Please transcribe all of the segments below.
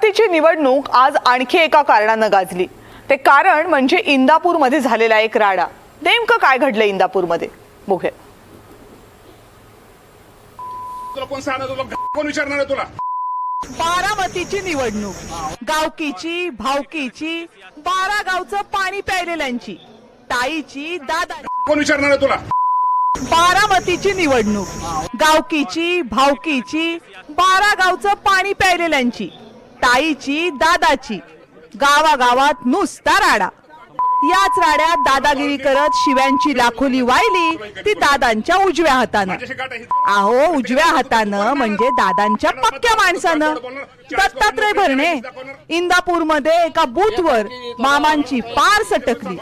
बारामतीची निवडणूक आज आणखी एका कारणानं गाजली। ते कारण म्हणजे इंदापूरमध्ये झालेला एक राडा। नेमकं काय घडलं इंदापूरमध्ये बघूया। तुला कोण सांगणार, तुला कोण विचारणार आहे तुला? बारामतीची निवडणूक गावकीची भावकीची 12 गावचं पाणी प्यायलेल्यांची ताईची दादा कोण विचारणार आहे तुला? बारामतीची निवडणूक गावकीची भावकीची 12 गावचं पाणी प्यायलेल्यांची ताईची दादाची गावागावात नुसता राडा। याच राड्यात दादागिरी करत शिव्यांची लाखोली वाहिली ती दादांच्या उजव्या हातानं। अहो उजव्या हातानं म्हणजे दादांच्या पक्क्या माणसानं दत्तात्रय भरणे इंदापूरमध्ये एका बूथवर मामांची पार सटकली,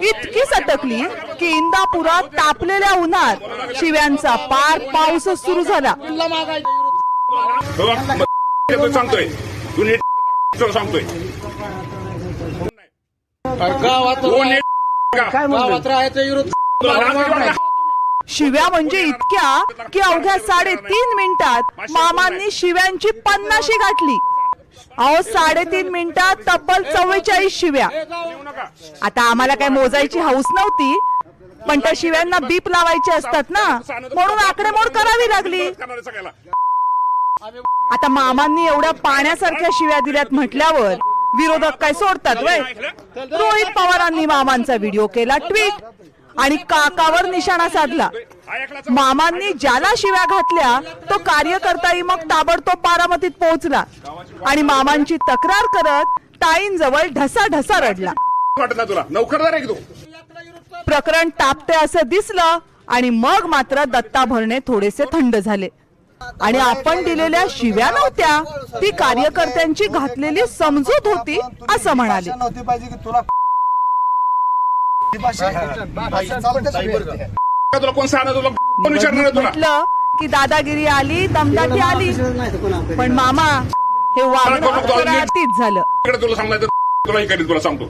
इतकी सटकली की इंदापुरात तापलेल्या उन्हात शिव्यांचा पार पाऊस सुरू झाला। सांगतोय तू सांगतोय शिव्या म्हणजे इतक्या की अवघ्या 3.5 मिनिटात मामांनी शिव्यांची 50शी गाठली। अहो 3.5 मिनिटात तब्बल 44 शिव्या। आता आम्हाला काय मोजायची हौस नव्हती, पण त्या शिव्यांना बीप लावायचे असतात ना, म्हणून आकडेमोड करावी लागली। आता मामांनी एवढ्या पाण्यासारख्या शिव्या दिल्यात म्हटल्यावर विरोधक काय सोडतात वय? रोहित पवारांनी मामांचा व्हिडिओ केला ट्विट आणि काकावर निशाणा साधला। मामांनी ज्याला शिव्या घातल्या तो कार्यकर्ताही मग ताबडतोब बारामतीत पोहोचला आणि मामांची तक्रार करत ताईंजवळ ढसाढसा रडला। प्रकरण तापते असं दिसलं आणि मग मात्र दत्ता भरणे थोडेसे थंड झाले आणि आपण दिलेल्या शिव्या नव्हत्या, ती कार्यकर्त्यांची घातलेली समजूत होती असं म्हणाले। तुला कोण सांगणार, तुला कोण विचारणार आहे तुला? म्हटलं की दादागिरी आली, दमदाटी आली, पण मामा हे वागणं तीच झालं। तुला सांगायचं तुलाही करीन, तुला सांगतो।